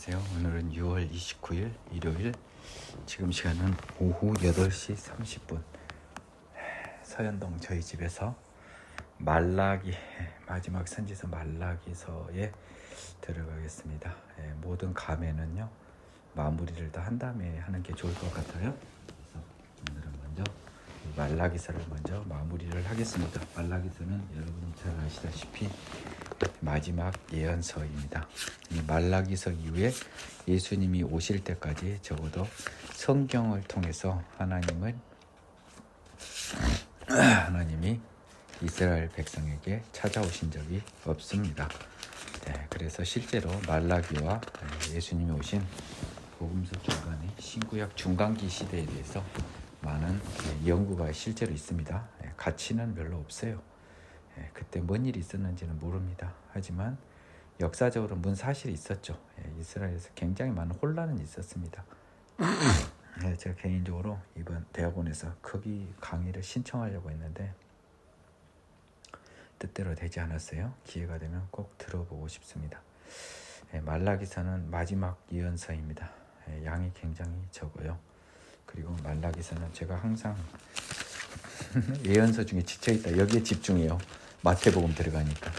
안녕하세요. 오늘은 6월 29일 일요일, 지금 시간은 오후 8시 30분. 서현동 저희 집에서 말라기, 마지막 선지서 말라기서에 들어가겠습니다. 모든 감에는요 마무리를 다 한 다음에 하는 게 좋을 것 같아요. 그래서 오늘은 먼저 말라기서를 먼저 마무리를 하겠습니다. 말라기서는 여러분이 잘 아시다시피 마지막 예언서입니다. 이 말라기서 이후에 예수님이 오실 때까지 적어도 성경을 통해서 하나님이 이스라엘 백성에게 찾아오신 적이 없습니다. 그래서 실제로 말라기와 예수님이 오신 복음서 중간의 신구약 중간기 시대에 대해서 많은 연구가 실제로 있습니다. 가치는 별로 없어요. 그때 뭔 일이 있었는지는 모릅니다. 하지만 역사적으로 뭔 사실이 있었죠. 이스라엘에서 굉장히 많은 혼란은 있었습니다. 제가 개인적으로 이번 대학원에서 거기 강의를 신청하려고 했는데 뜻대로 되지 않았어요. 기회가 되면 꼭 들어보고 싶습니다. 말라기서는 마지막 예언서입니다. 양이 굉장히 적어요. 그리고 말라기서는 제가 항상 예언서 중에 지쳐있다, 여기에 집중해요. 마태복음 들어가니까.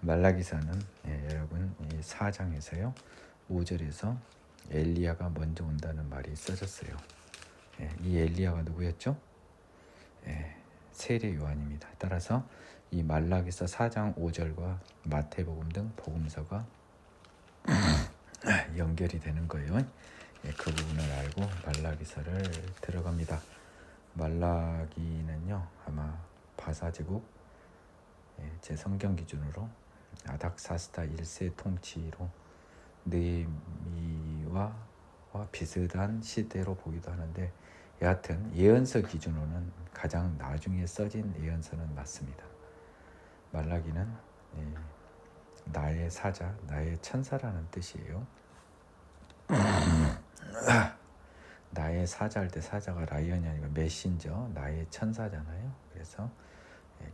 말라기서는 여러분 이 4장에서요 5절에서 엘리야가 먼저 온다는 말이 써졌어요. 이 엘리야가 누구였죠? 세례 요한입니다. 따라서 이 말라기서 4장 5절과 마태복음 등 복음서가 연결이 되는 거예요. 그 부분을 알고 말라기서를 들어갑니다. 말라기는요 아마 바사제국 제 성경 기준으로 아닥사스다 1세 통치로 느헤미야와 비슷한 시대로 보기도 하는데, 여하튼 예언서 기준으로는 가장 나중에 써진 예언서는 맞습니다. 말라기는 나의 사자, 나의 천사라는 뜻이에요. 나의 사자할 때 사자가 라이언이 아니고 메신저, 나의 천사잖아요. 그래서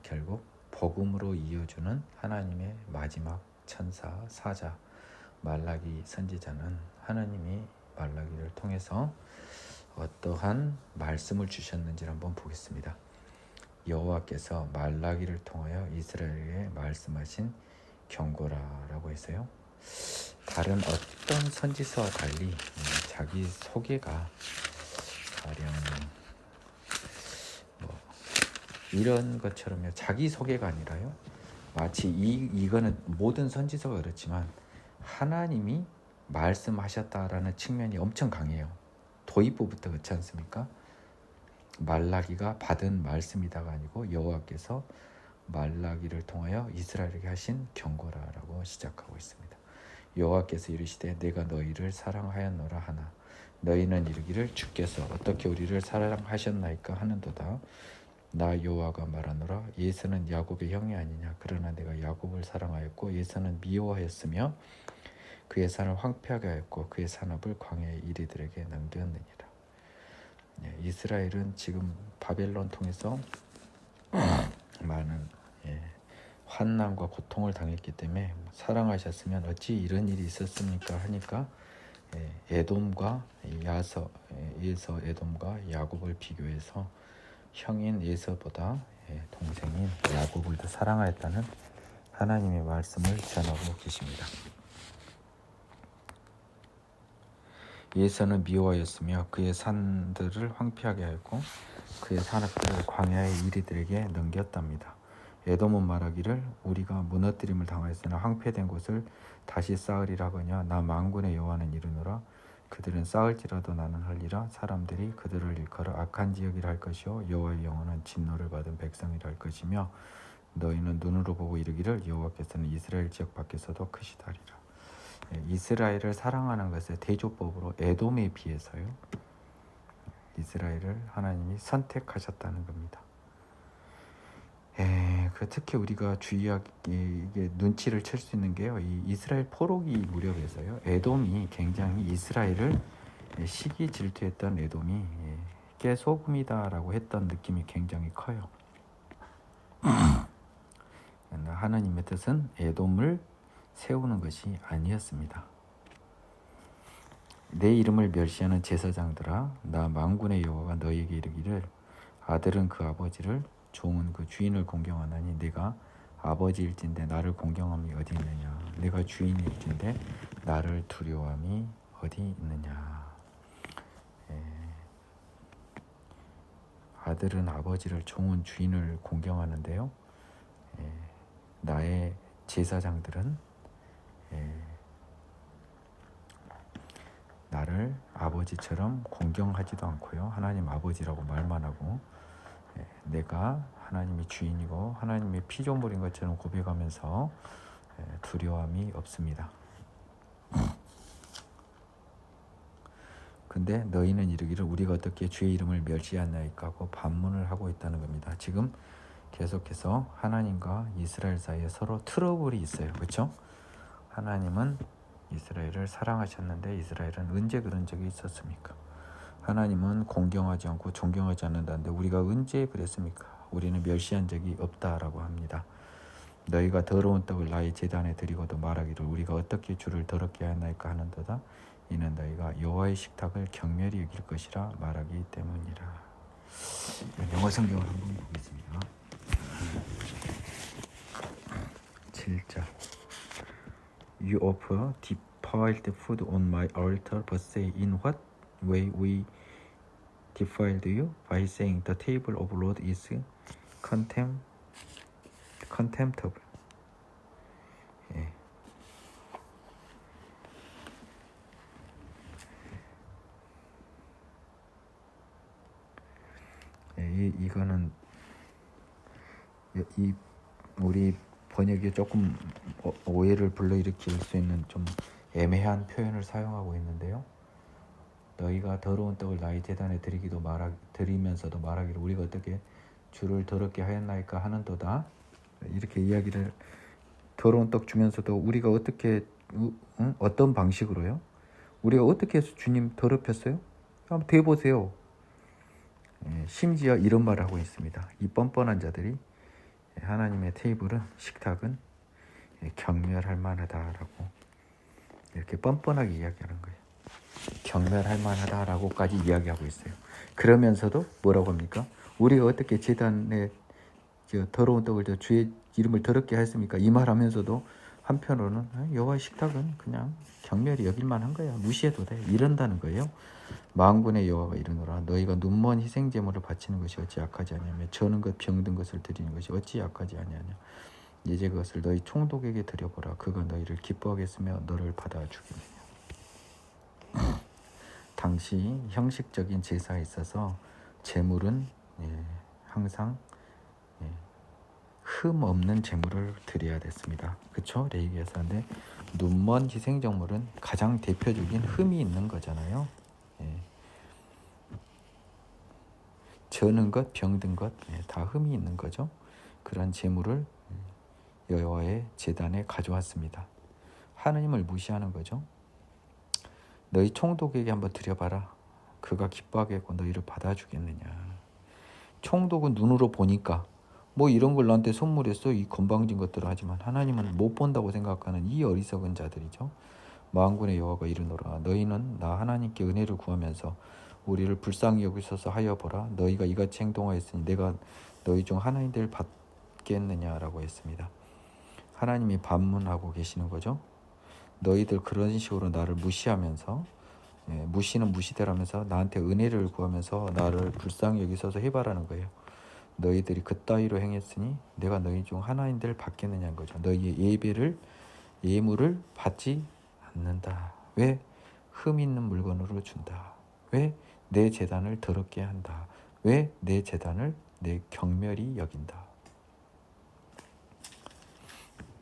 결국 복음으로 이어주는 하나님의 마지막 천사, 사자 말라기 선지자는 하나님이 말라기를 통해서 어떠한 말씀을 주셨는지를 한번 보겠습니다. 여호와께서 말라기를 통하여 이스라엘에게 말씀하신 경고라라고 했어요. 다른 어떤 선지서와 달리 자기 소개가 가령 이런 것처럼요, 자기 소개가 아니라요, 마치 이거는 모든 선지서가 그렇지만 하나님이 말씀하셨다라는 측면이 엄청 강해요. 도입부부터 그렇지 않습니까? 말라기가 받은 말씀이다가 아니고 여호와께서 말라기를 통하여 이스라엘에게 하신 경고라라고 시작하고 있습니다. 여호와께서 이르시되 내가 너희를 사랑하였노라 하나 너희는 이르기를 주께서 어떻게 우리를 사랑하셨나이까 하는도다. 나 여호와가 말하노라 예서는 야곱의 형이 아니냐. 그러나 내가 야곱을 사랑하였고 예서는 미워하였으며 그의 산을 황폐하게 하였고 그의 산업을 광야의 이리들에게 넘겼느니라. 이스라엘은 지금 바벨론 통해서 많은 환난과 고통을 당했기 때문에 사랑하셨으면 어찌 이런 일이 있었습니까 하니까 에돔과 예서 에돔과 야곱을 비교해서 형인 예서보다 동생인 야곱을 더 사랑하였다는 하나님의 말씀을 전하고 계십니다. 예서는 미워하였으며 그의 산들을 황폐하게 하였고 그의 산업들을 광야의 이리들에게 넘겼답니다. 에돔은 말하기를 우리가 무너뜨림을 당하였으나 황폐된 곳을 다시 쌓으리라거냐. 나 만군의 여호와는 이르노라 그들은 쌓을지라도 나는 하리라. 사람들이 그들을 일컬어 악한 지역이라 할 것이요 여호와의 영혼은 진노를 받은 백성이라 할 것이며 너희는 눈으로 보고 이르기를 여호와께서는 이스라엘 지역 밖에서도 크시다 하리라. 이스라엘을 사랑하는 것의 대조법으로 에돔에 비해서요 이스라엘을 하나님이 선택하셨다는 겁니다. 특히 우리가 주의하게 눈치를 챌 수 있는 게요, 이 이스라엘 포로기 무렵에서요 에돔이 굉장히 이스라엘을 시기 질투했던 에돔이 깨소금이다라고 했던 느낌이 굉장히 커요. 하나님의 뜻은 에돔을 세우는 것이 아니었습니다. 내 이름을 멸시하는 제사장들아, 나 만군의 여호와가 너희에게 이르기를 아들은 그 아버지를, 종은 그 주인을 공경하나니 내가 아버지일진데 나를 공경함이 어디 있느냐? 내가 주인일진데 나를 두려워함이 어디 있느냐? 아들은 아버지를, 종은 주인을 공경하는데요. 나의 제사장들은 나를 아버지처럼 공경하지도 않고요. 하나님 아버지라고 말만 하고 내가 하나님이 주인이고 하나님의 피조물인 것처럼 고백하면서 두려움이 없습니다. 근데 너희는 이르기를 우리가 어떻게 주의 이름을 멸시하나이까 하고 반문을 하고 있다는 겁니다. 지금 계속해서 하나님과 이스라엘 사이에 서로 트러블이 있어요. 그렇죠? 하나님은 이스라엘을 사랑하셨는데 이스라엘은 언제 그런 적이 있었습니까? 하나님은 공경하지 않고 존경하지 않는다는데 우리가 언제 그랬습니까? 우리는 멸시한 적이 없다라고 합니다. 너희가 더러운 떡을 나의 제단에 드리고도 말하기를 우리가 어떻게 주를 더럽게 하나이까 하는도다. 이는 너희가 여호와의 식탁을 경멸히 여길 것이라 말하기 때문이라. 영어 성경을 한번 보겠습니다. 7절 You offer defiled food on my altar, but say, in what way we defiled you? By saying, the table of Lord is contemptible. 이거는 이 우리 번역이 조금 오해를 불러일으킬 수 있는 좀 애매한 표현을 사용하고 있는데요. 너희가 더러운 떡을 나의 제단에 드리면서도 말하기를 우리가 어떻게 주를 더럽게 하였나이까 하는도다. 이렇게 이야기를 더러운 떡 주면서도 우리가 어떻게 어떤 방식으로요? 우리가 어떻게 해서 주님 더럽혔어요? 한번 대보세요. 심지어 이런 말을 하고 있습니다. 이 뻔뻔한 자들이 하나님의 테이블은 식탁은 경멸할 만하다라고 이렇게 뻔뻔하게 이야기하는 거예요. 경멸할 만하다라고까지 이야기하고 있어요. 그러면서도 뭐라고 합니까? 우리가 어떻게 제단에 더러운 떡을 주의 이름을 더럽게 했습니까? 이 말하면서도 한편으로는 여호와의 식탁은 그냥 경멸이 여길 만한 거야. 무시해도 돼. 이런다는 거예요. 만군의 여호와가 이르노라 너희가 눈먼 희생 제물을 바치는 것이 어찌 약하지 아니하며 저는 것 병든 것을 드리는 것이 어찌 약하지 아니하냐. 이제 그것을 너희 총독에게 드려보라. 그가 너희를 기뻐하겠으며 너를 받아주겠느냐. 당시 형식적인 제사에 있어서 제물은 항상 흠 없는 제물을 드려야 됐습니다. 그렇죠? 레위기에서인데 눈먼 희생제물은 가장 대표적인 흠이 있는 거잖아요. 저는 것, 병든 것, 다 흠이 있는 거죠. 그런 제물을 여호와의 제단에 가져왔습니다. 하나님을 무시하는 거죠. 너희 총독에게 한번 드려봐라. 그가 기뻐하겠고 너희를 받아주겠느냐. 총독은 눈으로 보니까 뭐 이런 걸 나한테 선물했어 이 건방진 것들을 하지만 하나님은 못 본다고 생각하는 이 어리석은 자들이죠. 만군의 여호와가 이르노라 너희는 나 하나님께 은혜를 구하면서 우리를 불쌍히 여기소서 하여 보라. 너희가 이같이 행동하였으니 내가 너희 중 하나님들 받겠느냐라고 했습니다. 하나님이 반문하고 계시는 거죠. 너희들 그런 식으로 나를 무시하면서 무시는 무시대라면서 나한테 은혜를 구하면서 나를 불쌍히 여기소서 해봐라는 거예요. 너희들이 그따위로 행했으니 내가 너희 중 하나님들 받겠느냐는 거죠. 너희의 예물을 받지 않는다. 왜? 흠 있는 물건으로 준다. 왜? 내 제단을 더럽게 한다. 왜? 내 제단을 내 경멸히 여긴다.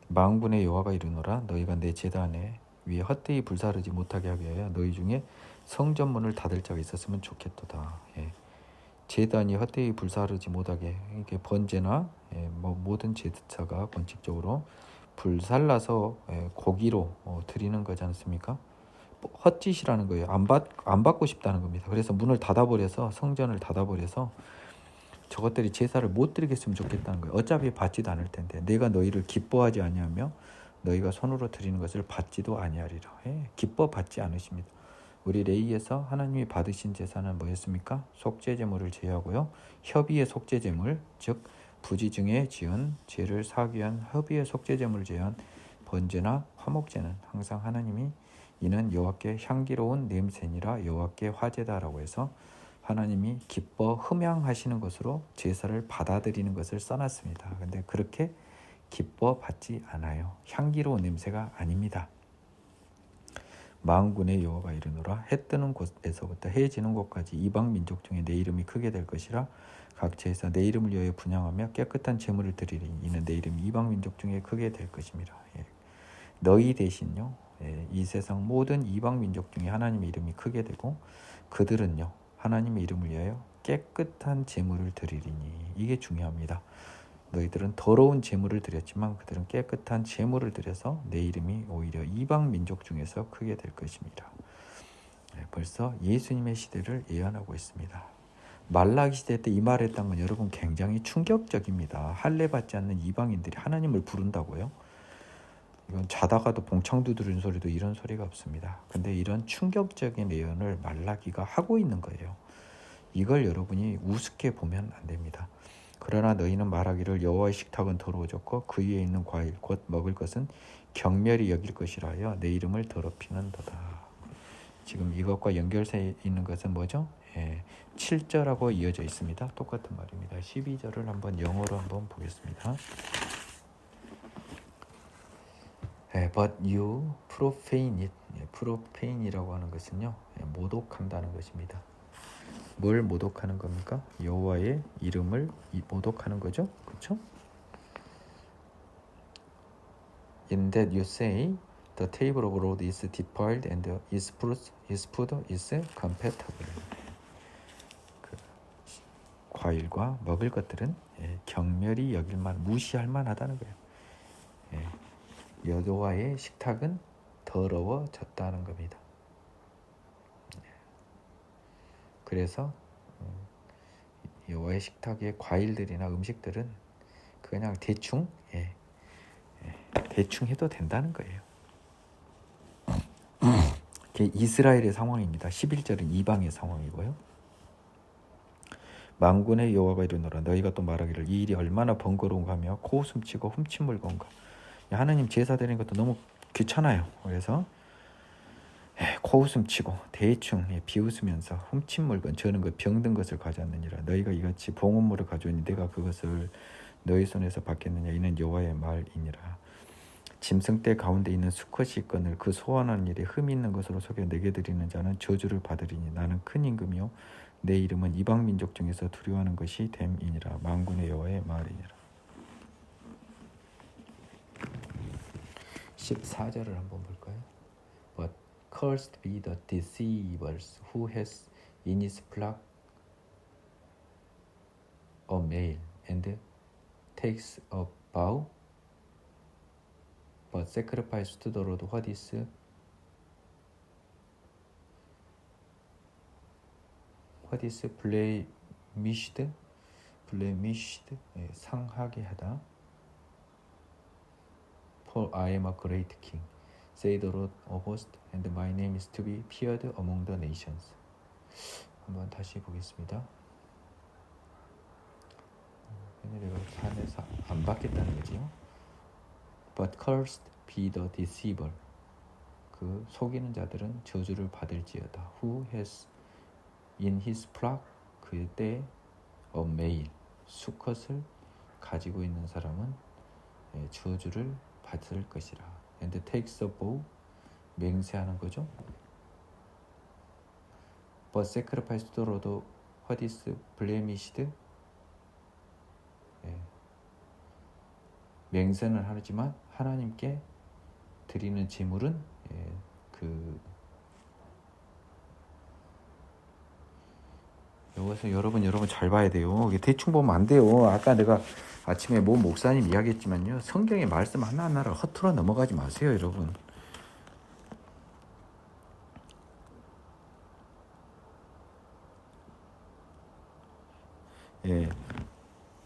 만군의 여호와가 이르노라 너희가 내 제단에 위에 헛되이 불사르지 못하게 하기 위하여 너희 중에 성전문을 닫을 자가 있었으면 좋겠도다. 제단이 헛되이 불사르지 못하게 이게 번제나 모든 제사가 원칙적으로 불살라서 고기로 드리는 거지 않습니까? 헛짓이라는 거예요. 안 받고 싶다는 겁니다. 그래서 문을 닫아버려서 성전을 닫아버려서 저것들이 제사를 못 드리겠으면 좋겠다는 거예요. 어차피 받지도 않을 텐데 내가 너희를 기뻐하지 아니하며 너희가 손으로 드리는 것을 받지도 아니하리라. 기뻐 받지 않으십니다. 우리 레위에서 하나님이 받으신 제사는 뭐였습니까? 속죄제물을 제하고요. 협의의 속죄제물, 즉 부지 중에 지은 죄를 사하기 위한 협의의 속죄제물을 제한 번제나 화목제는 항상 하나님이 이는 여호와께 향기로운 냄새니라 여호와께 화제다라고 해서 하나님이 기뻐 흠양하시는 것으로 제사를 받아들이는 것을 써놨습니다. 근데 그렇게 기뻐 받지 않아요. 향기로운 냄새가 아닙니다. 만군의 여호와가 이르노라 해 뜨는 곳에서부터 해 지는 곳까지 이방 민족 중에 내 이름이 크게 될 것이라 각처에서 내 이름을 위하여 분향하며 깨끗한 제물을 드리리니 이는 내 이름이 이방 민족 중에 크게 될 것임이라. 너희 대신요 이 세상 모든 이방 민족 중에 하나님의 이름이 크게 되고 그들은요 하나님의 이름을 위하여 깨끗한 제물을 드리리니. 이게 중요합니다. 너희들은 더러운 제물을 드렸지만 그들은 깨끗한 제물을 드려서 내 이름이 오히려 이방 민족 중에서 크게 될 것입니다. 벌써 예수님의 시대를 예언하고 있습니다. 말라기 시대 때 이 말을 했던 건 여러분 굉장히 충격적입니다. 할례 받지 않는 이방인들이 하나님을 부른다고요? 이건 자다가도 봉창 두드리는 소리도 이런 소리가 없습니다. 근데 이런 충격적인 예언을 말라기가 하고 있는 거예요. 이걸 여러분이 우습게 보면 안 됩니다. 그러나 너희는 말하기를 여호와의 식탁은 더러워졌고 그 위에 있는 과일 곧 먹을 것은 경멸이 여길 것이라 하여 내 이름을 더럽히는도다. 지금 이것과 연결돼 있는 것은 뭐죠? 7절하고 이어져 있습니다. 똑같은 말입니다. 12절을 한번 영어로 한번 보겠습니다. But you profane it. profane이라고 하는 것은요, 모독한다는 것입니다. 뭘 모독하는 겁니까? 여호와의 이름을 모독하는 거죠, 그렇죠? In that you say, the table of the Lord is defiled and his food is contemptible. 그 과일과 먹을 것들은 경멸이 여길만 무시할 만하다는 거예요. 여호와의 식탁은 더러워졌다는 겁니다. 그래서 여호와의 식탁의 과일들이나 음식들은 그냥 대충 해도 된다는 거예요. 이게 이스라엘의 상황입니다. 11절은 이방의 상황이고요. 만군의 여호와가 이르노라 너희가 또 말하기를 이 일이 얼마나 번거로운가 하며 코웃음치고 훔친 물건가. 하나님 제사 드리는 것도 너무 귀찮아요. 그래서 코웃음치고 대충 비웃으면서 훔친 물건 저는 그 병든 것을 가져왔느니라. 너희가 이같이 봉헌물을 가져오니 내가 그것을 너희 손에서 받겠느냐. 이는 여호와의 말이니라. 짐승떼 가운데 있는 수컷이 있거늘 그 소원하는 일에 흠이 있는 것으로 속여 내게 드리는 자는 저주를 받으리니 나는 큰 임금이요 내 이름은 이방 민족 중에서 두려워하는 것이 됨이니라. 만군의 여호와의 말이니라. 14절을 한번 볼까요? But cursed be the deceivers who has in his flock a male and takes a vow but sacrifice to the Lord what is blemished 상하게 하다. For I am a great king, say the Lord of hosts, and my name is to be feared among the nations. 한번 다시 보겠습니다. 내가 산에서 안 받겠다는 거지요. But cursed be the deceiver. 그 속이는 자들은 저주를 받을지어다. Who has in his flock 그의 때에 a male 수컷을 가지고 있는 사람은 저주를 받을 것이라. And takes a vow 맹세하는 거죠. But sacrifice to the Lord what is blemished 맹세는 하지만 하나님께 드리는 제물은 여기서 여러분 잘 봐야 돼요. 이게 대충 보면 안 돼요. 아까 내가 아침에 모 목사님 이야기했지만요. 성경의 말씀 하나하나를 허투루 넘어가지 마세요, 여러분.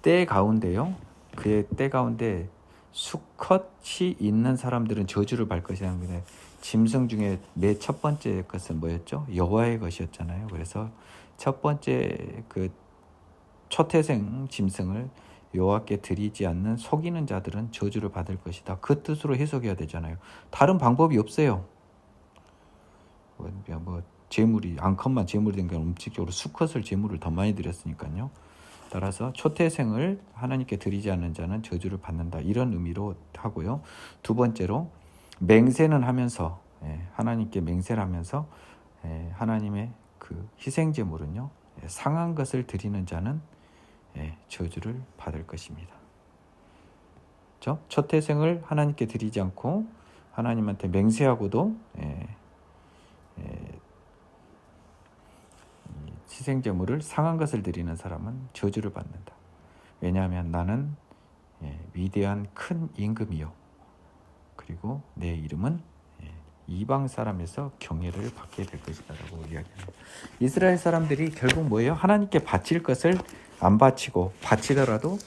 때 가운데요. 그의 때 가운데 수컷이 있는 사람들은 저주를 받을 것이라는 거예요. 짐승 중에 맨 첫 번째 것은 뭐였죠? 여호와의 것이었잖아요. 그래서 첫 번째 그 초태생 짐승을 여호와께 드리지 않는 속이는 자들은 저주를 받을 것이다. 그 뜻으로 해석해야 되잖아요. 다른 방법이 없어요. 뭐 제물이 앙컷만 제물이 된 게 음식적으로 수컷을 제물을 더 많이 드렸으니까요. 따라서 초태생을 하나님께 드리지 않는 자는 저주를 받는다. 이런 의미로 하고요. 두 번째로 맹세는 하면서 하나님께 맹세를 하면서 하나님의 그 희생 제물은요. 상한 것을 드리는 자는 저주를 받을 것입니다. 그렇죠? 초태생을 하나님께 드리지 않고 하나님한테 맹세하고도 희생제물을 상한 것을 드리는 사람은 저주를 받는다. 왜냐하면 나는 위대한 큰 임금이요. 그리고 내 이름은 이방 사람에서 경외를 받게 될 것이다라고 이야기합니다. 이스라엘 사람들이 결국 뭐예요? 하나님께 바칠 것을 안 바치고 바치더라도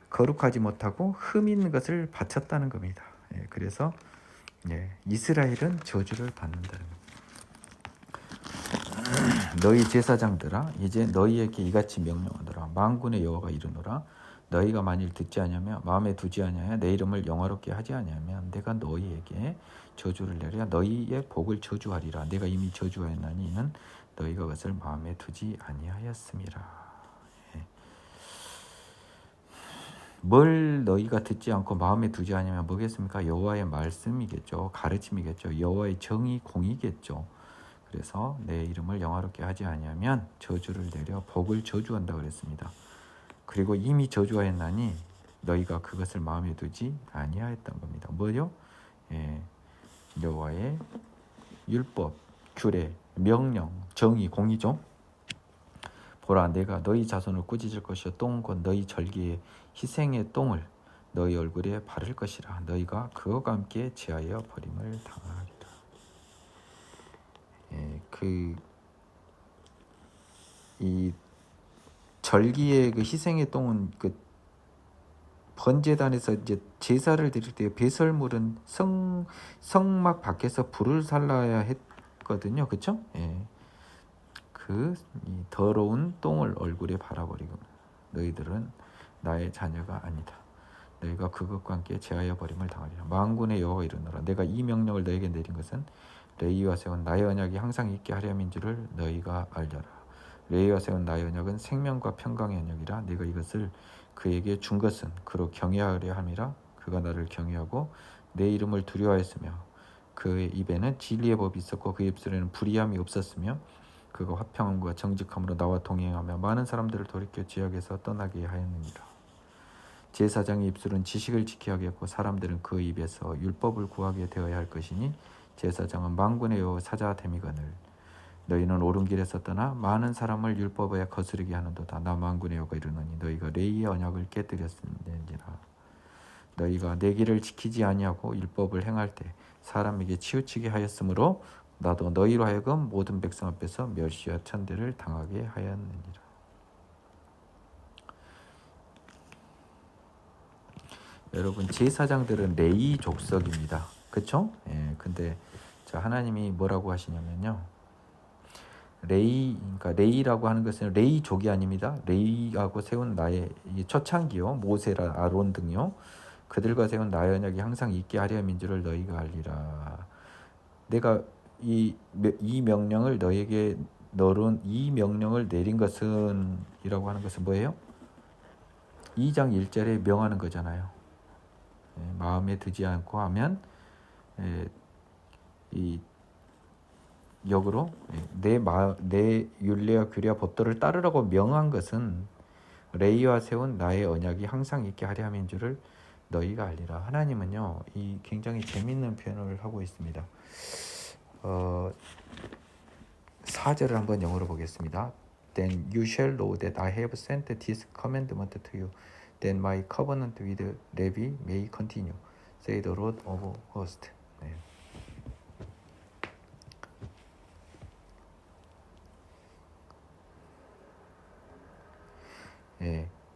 거룩하지 못하고 흠 있는 것을 바쳤다는 겁니다. 그래서 이스라엘은 저주를 받는다는 겁니다. 너희 제사장들아 이제 너희에게 이같이 명령하노라. 만군의 여호와가 이르노라. 너희가 만일 듣지 아니하며 마음에 두지 아니하여 내 이름을 영화롭게 하지 아니하면 내가 너희에게 저주를 내려 너희의 복을 저주하리라. 내가 이미 저주하였나니 이는 너희가 그것을 마음에 두지 아니하였음이라. 뭘 너희가 듣지 않고 마음에 두지 아니하면 뭐겠습니까? 여호와의 말씀이겠죠. 가르침이겠죠. 여호와의 정의 공이겠죠. 그래서 내 이름을 영화롭게 하지 아니하면 저주를 내려 복을 저주한다 그랬습니다. 그리고 이미 저주하였나니 너희가 그것을 마음에 두지 아니하였던 겁니다. 뭐죠? 여호와의 율법, 규례, 명령, 정의, 공의죠. 보라 내가 너희 자손을 꾸짖을 것이요 똥 곧 너희 절기의 희생의 똥을 너희 얼굴에 바를 것이라. 너희가 그것과 함께 제하여 버림을 당하리라. 이 절기의 그 희생의 똥은 그 번제단에서 이제 제사를 드릴 때 배설물은 성막 밖에서 불을 살라야 했거든요, 그렇죠? 그 더러운 똥을 얼굴에 바라버리고 너희들은 나의 자녀가 아니다. 너희가 그것과 함께 제하여 버림을 당하리라. 만군의 여호와가 이르노라. 내가 이 명령을 너에게 내린 것은 레위와 세운 나의 언약이 항상 있게 하렴인 줄을 너희가 알려라. 레위와 세운 나의 언약은 생명과 평강의 언약이라. 내가 이것을 그에게 준 것은 그로 경외하려 함이라. 그가 나를 경외하고 내 이름을 두려워했으며 그의 입에는 진리의 법이 있었고 그 입술에는 불의함이 없었으며 그가 화평함과 정직함으로 나와 동행하며 많은 사람들을 돌이켜 지역에서 떠나게 하였느니라. 제사장의 입술은 지식을 지켜야 하겠고 사람들은 그 입에서 율법을 구하게 되어야 할 것이니 제사장은 만군의 여호와 사자됨이거늘 너희는 옳은 길에서 떠나 많은 사람을 율법에 거스르게 하는도다. 나 만군의 여호와가 이르노니 너희가 레위의 언약을 깨뜨렸음이니라. 너희가 내 길을 지키지 아니하고 율법을 행할 때 사람에게 치우치게 하였으므로 나도 너희로 하여금 모든 백성 앞에서 멸시와 천대를 당하게 하였느니라. 여러분 제사장들은 레위 족속입니다. 그렇죠? 근데 하나님이 뭐라고 하시냐면요. 그러니까 레위라고 하는 것은 레위족이 아닙니다. 레위하고 세운 나의 초창기요, 모세라 아론 등요, 그들과 세운 나의 언약이 항상 있게 하려는 줄을 너희가 알리라. 내가 이 명령을 너에게 이 명령을 내린 것은 이라고 하는 것은 뭐예요? 2장 1절에 명하는 거잖아요. 마음에 드지 않고 하면 이 역으로 내 율례와 규례와 법도를 따르라고 명한 것은 레위와 세운 나의 언약이 항상 있게 하려 함인 줄을 너희가 알리라. 하나님은요, 이 굉장히 재밌는 표현을 하고 있습니다. 4절을 한번 영어로 보겠습니다. Then you shall know that I have sent this commandment to you. Then my covenant with Levi may continue. Say the Lord of hosts.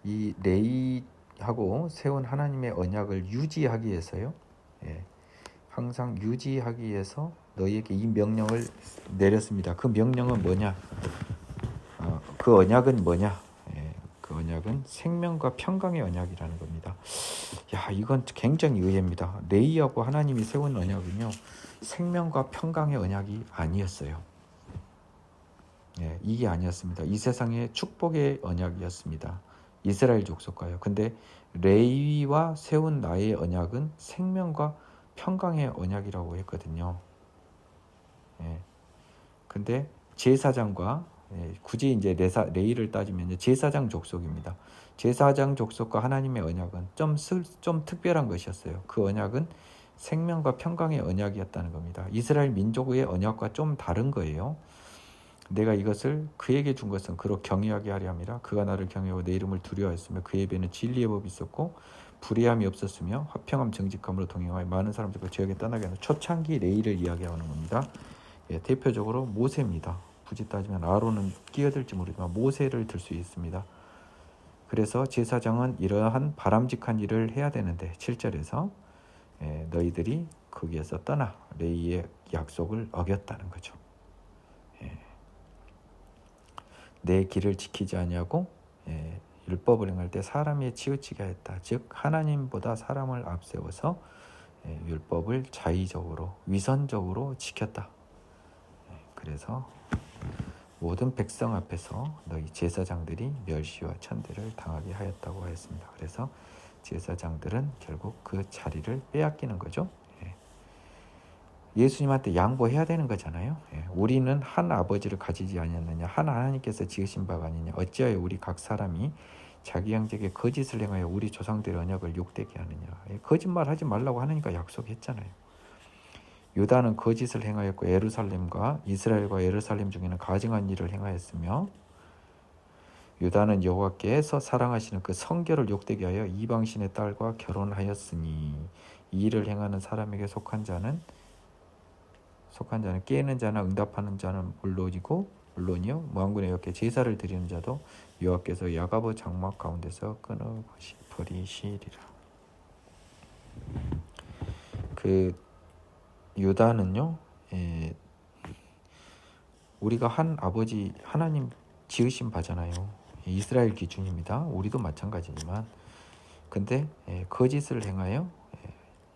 이 레위하고 세운 하나님의 언약을 유지하기 위해서요. 항상 유지하기 위해서 너희에게 이 명령을 내렸습니다. 그 명령은 뭐냐? 그 언약은 뭐냐? 그 언약은 생명과 평강의 언약이라는 겁니다. 야, 이건 굉장히 의외입니다. 레위하고 하나님이 세운 언약은요, 생명과 평강의 언약이 아니었어요. 이게 아니었습니다. 이 세상의 축복의 언약이었습니다. 이스라엘 족속과요. 근데 레위와 세운 나의 언약은 생명과 평강의 언약이라고 했거든요. 근데 제사장과 굳이 이제 레위를 따지면 제사장 족속입니다. 제사장 족속과 하나님의 언약은 좀 특별한 것이었어요. 그 언약은 생명과 평강의 언약이었다는 겁니다. 이스라엘 민족의 언약과 좀 다른 거예요. 내가 이것을 그에게 준 것은 그로 경외하게 하려 함이라. 그가 나를 경외하고 내 이름을 두려워했으며 그의 배는 진리의 법이 있었고 불의함이 없었으며 화평함 정직함으로 동행하여 많은 사람들과 지역에 떠나게 하는 초창기 레위를 이야기하는 겁니다. 대표적으로 모세입니다. 굳이 따지면 아론은 끼어들지 모르지만 모세를 들 수 있습니다. 그래서 제사장은 이러한 바람직한 일을 해야 되는데 7절에서 너희들이 거기에서 떠나 레위의 약속을 어겼다는 거죠. 내 길을 지키지 아니하고 율법을 행할 때 사람이 치우치게 하였다. 즉 하나님보다 사람을 앞세워서 율법을 자의적으로 위선적으로 지켰다. 그래서 모든 백성 앞에서 너희 제사장들이 멸시와 천대를 당하게 하였다고 하였습니다. 그래서 제사장들은 결국 그 자리를 빼앗기는 거죠. 예수님한테 양보해야 되는 거잖아요. 우리는 한 아버지를 가지지 아니었느냐, 한 하나님께서 지으신 바가 아니냐. 어찌하여 우리 각 사람이 자기 형제에게 거짓을 행하여 우리 조상들의 언약을 욕되게 하느냐. 거짓말하지 말라고 하나님과 약속했잖아요. 유다는 거짓을 행하였고 예루살렘과 이스라엘과 예루살렘 중에는 가증한 일을 행하였으며 유다는 여호와께서 사랑하시는 그 성결을 욕되게 하여 이방신의 딸과 결혼하였으니 이 일을 행하는 사람에게 속한 자는 깨는 자나 응답하는 자는 물론이요 만군의 여호와께 제사를 드리는 자도 여호와께서 야가보 장막 가운데서 끊어버리시리라. 그 유다는요, 우리가 한 아버지 하나님 지으신 바잖아요. 이스라엘 기준입니다. 우리도 마찬가지지만, 근데 거짓을 행하여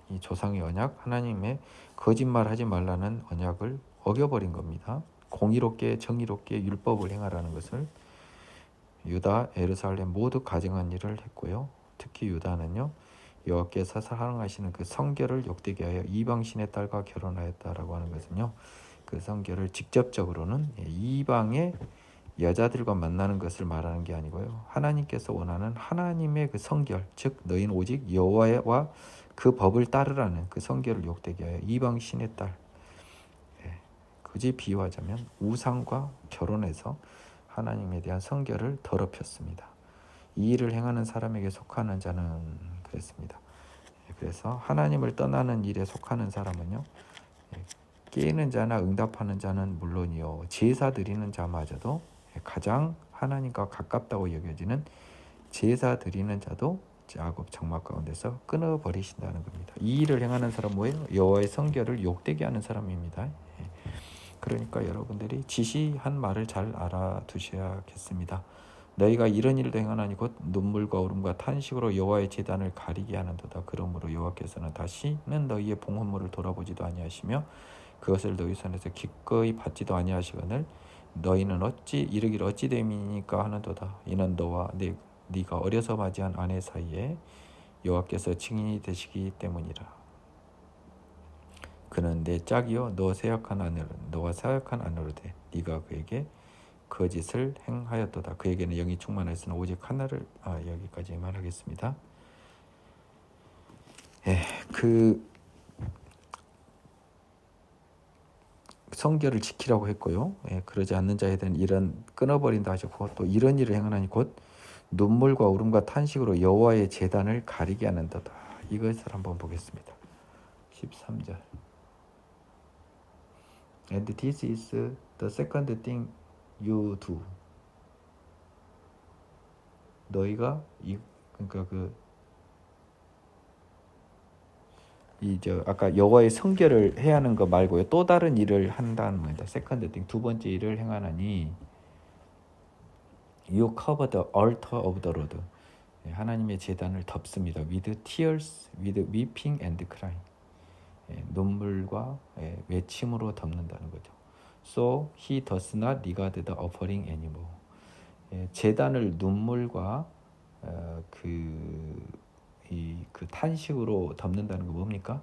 이 조상의 언약, 하나님의 거짓말하지 말라는 언약을 어겨버린 겁니다. 공의롭게 정의롭게 율법을 행하라는 것을 유다, 예루살렘 모두 가증한 일을 했고요. 특히 유다는요, 여호와께서 사랑하시는 그 성결을 욕되게 하여 이방신의 딸과 결혼하였다라고 하는 것은요, 그 성결을 직접적으로는 이방의 여자들과 만나는 것을 말하는 게 아니고요, 하나님께서 원하는 하나님의 그 성결, 즉 너희는 오직 여호와와 그 법을 따르라는 그 성결을 욕되게 하여 이방신의 딸, 굳이 비유하자면 우상과 결혼해서 하나님에 대한 성결을 더럽혔습니다. 이 일을 행하는 사람에게 속하는 자는 그랬습니다. 그래서 하나님을 떠나는 일에 속하는 사람은요, 깨는 자나 응답하는 자는 물론이요 제사 드리는 자마저도 가장 하나님과 가깝다고 여겨지는 제사 드리는 자도 야곱 장막 가운데서 끊어버리신다는 겁니다. 이 일을 행하는 사람 뭐예요? 여호와의 성결을 욕되게 하는 사람입니다. 그러니까 여러분들이 지시한 말을 잘 알아두셔야겠습니다. 너희가 이런 일도 행하나니 곧 눈물과 울음과 탄식으로 여호와의 제단을 가리게 하는도다. 그러므로 여호와께서는 다시는 너희의 봉헌물을 돌아보지도 아니하시며 그것을 너희 손에서 기꺼이 받지도 아니하시거늘 너희는 어찌 이르기를 어찌 됨이니까 하는도다. 이는 너와 네가 어려서 맞이한 아내 사이에 여호와께서 증인이 되시기 때문이라. 그는 내 짝이요 너와 사역한 아내로 돼. 네가 그에게 거짓을 행하였도다. 그에게는 영이 충만하였으나 오직 하나를 여기까지만 하겠습니다. 그 성결을 지키라고 했고요. 그러지 않는 자에 대한 일은 끊어버린다 하셨고 또 이런 일을 행하나니 곧 눈물과 울음과 탄식으로 여호와의 제단을 가리게 하는도다. 이것을 한번 보겠습니다. 13절. And this is the second thing you do. 너희가 그러니까 아까 여호와의 성결을 해야 하는 거 말고요. 또 다른 일을 한다는 겁니다. 세컨드 띵, 두 번째 일을 행하나니 You cover the altar of the Lord. 하나님의 제단을 덮습니다. With tears, with weeping and crying. 눈물과 외침으로 덮는다는 거죠. So he does not regard the offering anymore. 제단을 눈물과 그 탄식으로 덮는다는 거 뭡니까?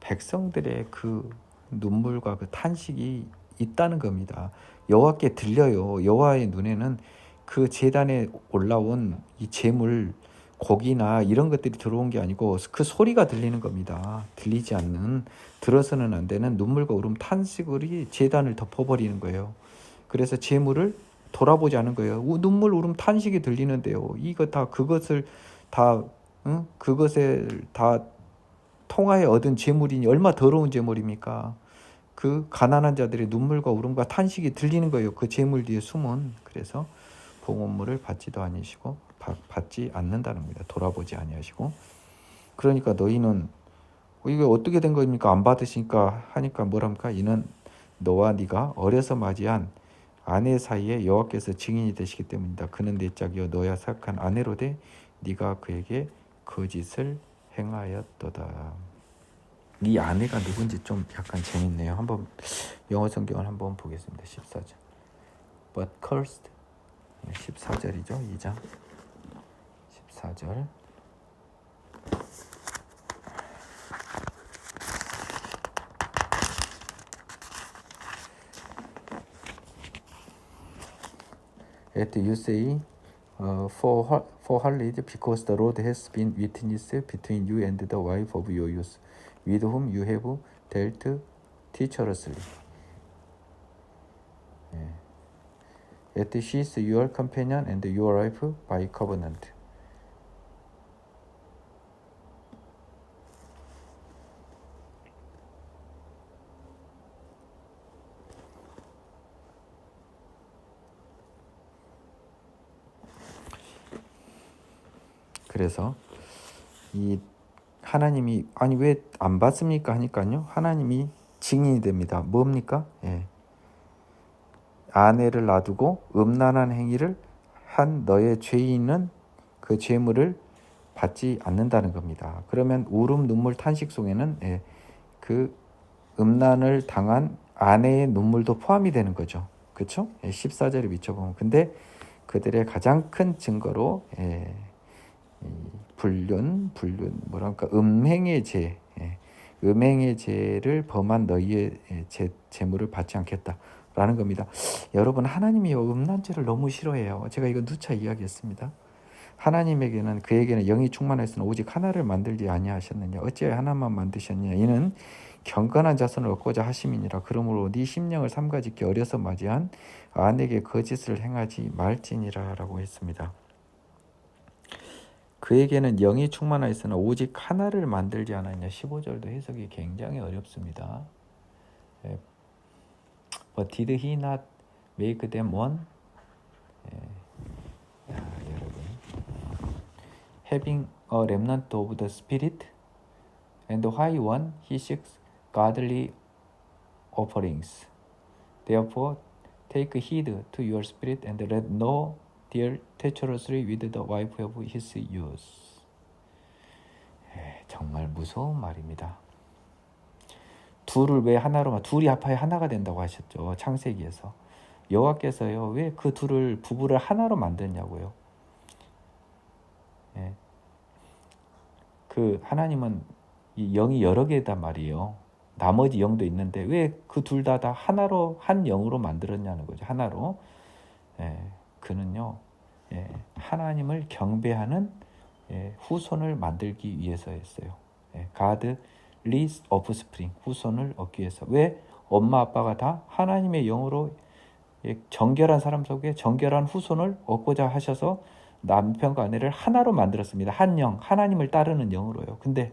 백성들의 그 눈물과 그 탄식이 있다는 겁니다. 여호와께 들려요. 여호와의 눈에는 그 제단에 올라온 이 제물, 고기나 이런 것들이 들어온 게 아니고 그 소리가 들리는 겁니다. 들리지 않는, 들어서는 안 되는 눈물과 울음, 탄식으로 제단을 덮어버리는 거예요. 그래서 제물을 돌아보지 않은 거예요. 눈물, 울음, 탄식이 들리는데요. 이거 다 그것을 다 통하여 얻은 제물이니 얼마 더러운 제물입니까? 그 가난한 자들의 눈물과 울음과 탄식이 들리는 거예요. 그 제물 뒤에 숨은. 그래서 봉헌물을 받지도 아니시고 받지 않는다는 겁니다. 돌아보지 아니하시고. 그러니까 너희는 이게 어떻게 된 겁니까? 안 받으시니까 하니까 뭐랍니까? 이는 너와 네가 어려서 맞이한 아내 사이에 여호와께서 증인이 되시기 때문이다. 그는 내 짝이요 너야 사악한 아내로되 네가 그에게 거짓을 행하였도다. 이 아내가 누군지 좀 약간 재밌네요. 한번 영어 성경을 한번 보겠습니다. 14절. But cursed 14절이죠. 2장 14절. At you say for harlot, because the Lord has been witness between you and the wife of your youth, with whom you have dealt treacherously. Yet she is your companion and your wife by covenant. 그래서 이 하나님이 아니 왜 안 받습니까 하니까요. 하나님이 증인이 됩니다. 뭡니까? 아내를 놔두고 음란한 행위를 한 너의 죄인은 그 죄물을 받지 않는다는 겁니다. 그러면 울음, 눈물, 탄식 속에는 그 음란을 당한 아내의 눈물도 포함이 되는 거죠. 그렇죠? 14절에 비춰보면. 근데 그들의 가장 큰 증거로 불륜 뭐랄까 음행의 죄, 음행의 죄를 범한 너희의 재물을 받지 않겠다라는 겁니다. 여러분, 하나님이 음란죄를 너무 싫어해요. 제가 이거 누차 이야기했습니다. 하나님에게는 그에게는 영이 충만하였으나 오직 하나를 만들지 아니하셨느냐. 어찌하여 하나만 만드셨느냐. 이는 경건한 자손을 얻고자 하심이니라. 그러므로 네 심령을 삼가짓기 어려서 맞이한 아내에게 거짓을 행하지 말지니라 라고 했습니다. 그에게는 영이 충만하였으나 오직 하나를 만들지 않았냐. 15절도 해석이 굉장히 어렵습니다. But did he not make them one? 여러분, having a remnant of the spirit, and why one? He seeks godly offerings. Therefore, take heed to your spirit, and let no deal treacherously with the wife of his youth. 정말 무서운 말입니다. 둘을 왜 하나로, 둘이 합하여 하나가 된다고 하셨죠. 창세기에서. 여호와께서요, 왜 그 둘을, 부부를 하나로 만드냐고요. 그 하나님은 이 영이 여러 개단 말이에요. 나머지 영도 있는데 왜 그 둘 다 하나로, 한 영으로 만들었냐는 거죠. 하나로. 그는요, 하나님을 경배하는 후손을 만들기 위해서였어요. God leads offspring, 후손을 얻기 위해서. 왜? 엄마 아빠가 다 하나님의 영으로 정결한 사람 속에 정결한 후손을 얻고자 하셔서 남편과 아내를 하나로 만들었습니다. 한 영, 하나님을 따르는 영으로요. 근데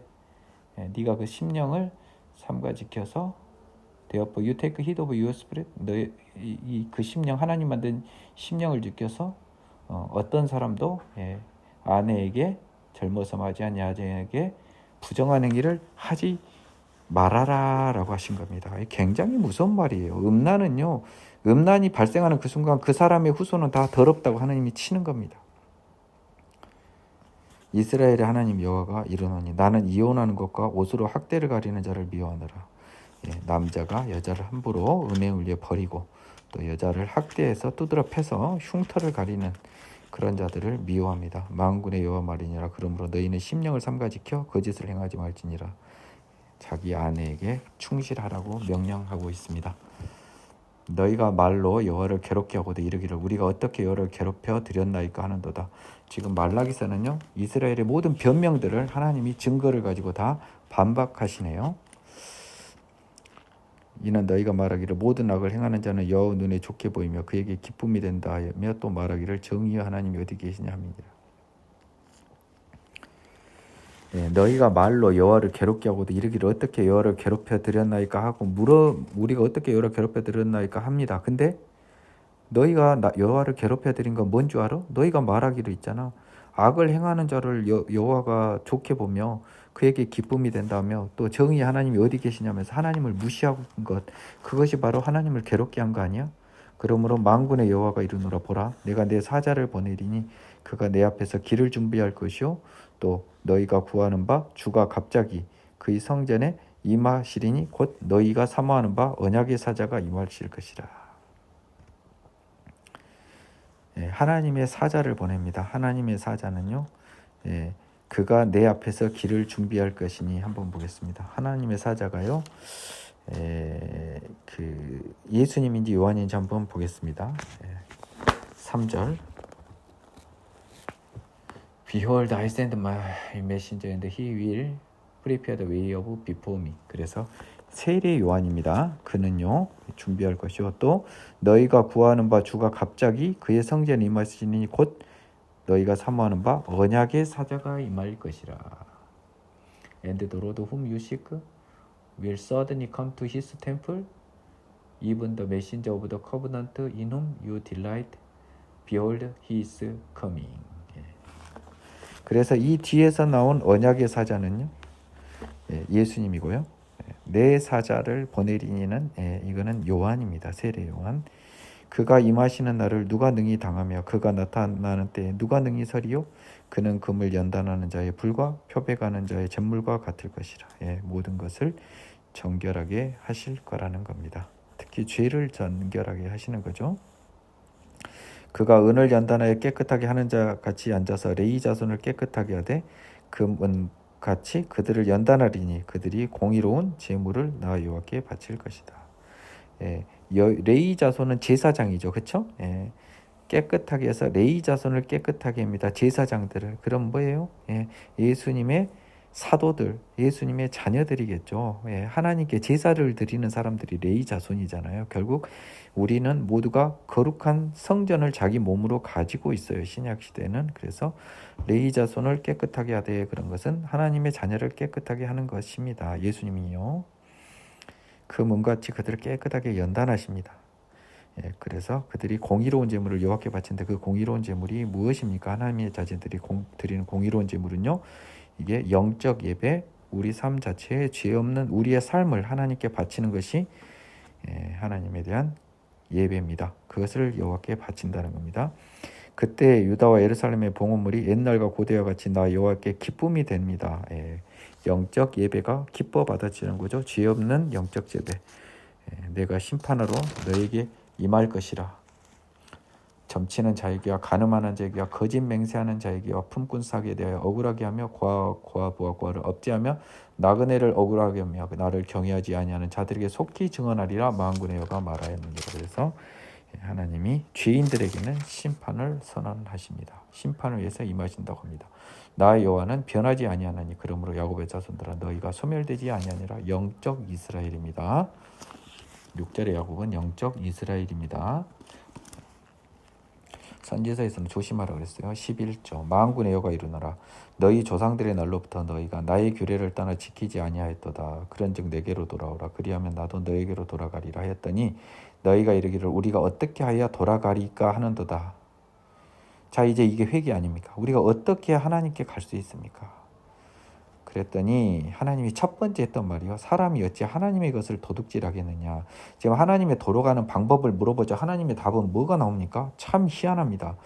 네가 그 심령을 삼가 지켜서 Therefore you take heed of your spirit, 너의 그 심령, 하나님 만든 심령을 지켜서 어떤 사람도 아내에게 젊어서 맞이한 여자에게 부정한 행위를 하지 말아라 라고 하신 겁니다. 굉장히 무서운 말이에요. 음란이 발생하는 그 순간 그 사람의 후손은 다 더럽다고 하나님이 치는 겁니다. 이스라엘의 하나님 여호와가 이르노니 나는 이혼하는 것과 옷으로 학대를 가리는 자를 미워하노라. 남자가 여자를 함부로 음행에 울려 버리고 또 여자를 학대해서 두드러 패서 흉터를 가리는 그런 자들을 미워합니다. 만군의 여호와 말이니라. 그러므로 너희는 심령을 삼가 지켜 거짓을 행하지 말지니라. 자기 아내에게 충실하라고 명령하고 있습니다. 너희가 말로 여호와를 괴롭게 하고도 이르기를 우리가 어떻게 여호와를 괴롭혀 드렸나이까 하는도다. 지금 말라기서는요, 이스라엘의 모든 변명들을 하나님이 증거를 가지고 다 반박하시네요. 이는 너희가 말하기를 모든 악을 행하는 자는 여호와 눈에 좋게 보이며 그에게 기쁨이 된다 하며 또 말하기를 정의의 하나님이 어디 계시냐 함이니라. 너희가 말로 여호와를 괴롭게 하고도 이르기를 어떻게 여호와를 괴롭혀 드렸나이까 하고 우리가 어떻게 여호와를 괴롭혀 드렸나이까 합니다. 근데 너희가 여호와를 괴롭혀 드린 건 뭔 줄 알아? 너희가 말하기로 있잖아. 악을 행하는 자를 여호와가 좋게 보며 그에게 기쁨이 된다며 또 정의의 하나님이 어디 계시냐면서 하나님을 무시한 것, 그것이 바로 하나님을 괴롭게 한 거 아니야? 그러므로 만군의 여호와가 이르노라. 보라, 내가 내 사자를 보내리니 그가 내 앞에서 길을 준비할 것이요 또 너희가 구하는 바 주가 갑자기 그의 성전에 임하시리니 곧 너희가 사모하는 바 언약의 사자가 임하실 것이라. 하나님의 사자를 보냅니다. 하나님의 사자는요, 그가 내 앞에서 길을 준비할 것이니 한번 보겠습니다. 하나님의 사자가요, 그 예수님인지 요한인지 한번 보겠습니다. 3절. Behold, I send my messenger and he will prepare the way of before me. 그래서 세례 요한입니다. 그는요 준비할 것이요 또 너희가 구하는 바 주가 갑자기 그의 성전에 임하시니 곧 너희가 사모하는 바 언약의 사자가 임할 것이라. And the Lord whom you seek will suddenly come to his temple, even the messenger of the covenant in whom you delight. Behold, he is coming. 그래서 이 뒤에서 나온 언약의 사자는요, 예수님이고요. 내 사자를 보내리니는 이거는 요한입니다. 세례 요한. 그가 임하시는 날을 누가 능히 당하며 그가 나타나는 때에 누가 능히 서리요? 그는 금을 연단하는 자의 불과 표백하는 자의 잿물과 같을 것이라. 모든 것을 정결하게 하실 거라는 겁니다. 특히 죄를 정결하게 하시는 거죠. 그가 은을 연단하여 깨끗하게 하는 자 같이 앉아서 레위 자손을 깨끗하게 하되 금은 같이 그들을 연단하리니 그들이 공의로운 제물을 나 여호와께 바칠 것이다. 레위 자손은 제사장이죠, 그렇죠? 깨끗하게 해서 레위 자손을 깨끗하게 합니다. 제사장들을. 그럼 뭐예요? 예수님의 사도들, 예수님의 자녀들이겠죠. 하나님께 제사를 드리는 사람들이 레위 자손이잖아요. 결국 우리는 모두가 거룩한 성전을 자기 몸으로 가지고 있어요. 신약 시대는. 그래서 레위 자손을 깨끗하게 하되 그런 것은 하나님의 자녀를 깨끗하게 하는 것입니다. 예수님이요. 그 몸같이 그들을 깨끗하게 연단하십니다. 그래서 그들이 공의로운 제물을 여호와께 바치는데 그 공의로운 제물이 무엇입니까? 하나님의 자녀들이 드리는 공의로운 제물은요, 이게 영적 예배, 우리 삶 자체에 죄 없는 우리의 삶을 하나님께 바치는 것이 하나님에 대한 예배입니다. 그것을 여호와께 바친다는 겁니다. 그때 유다와 예루살렘의 봉헌물이 옛날과 고대와 같이 나 여호와께 기쁨이 됩니다. 영적 예배가 기뻐 받아지는 거죠. 죄 없는 영적 예배. 내가 심판으로 너에게 임할 것이라. 점치는 자에게와 가늠하는 자에게와 거짓 맹세하는 자에게와 품꾼 사기에 대하여 억울하게 하며 고아를 업제하며 나그네를 억울하게 하며 나를 경외하지 아니하는 자들에게 속히 증언하리라. 만군의 여호와가 말하였느니라. 그래서 하나님이 죄인들에게는 심판을 선언하십니다. 심판을 위해서 임하신다고 합니다. 나의 여호와는 변하지 아니하나니 그러므로 야곱의 자손들아 너희가 소멸되지 아니하니라. 영적 이스라엘입니다. 6절의 야곱은 영적 이스라엘입니다. 선지서에서는 조심하라 그랬어요. 11조 만군의 여호와가 이르노라. 너희 조상들의 날로부터 너희가 나의 규례를 떠나 지키지 아니하였도다. 그런즉 내게로 돌아오라. 그리하면 나도 너에게로 돌아가리라 하였더니 너희가 이르기를 우리가 어떻게 하여 돌아가리까 하는도다. 자, 이제 이게 회개 아닙니까? 우리가 어떻게 하나님께 갈 수 있습니까? 그랬더니 하나님이 첫 번째 했던 말이요. 사람이 어찌 하나님의 것을 도둑질하겠느냐. 지금 하나님의 도로 가는 방법을 물어보자. 하나님의 답은 뭐가 나옵니까? 참 희한합니다.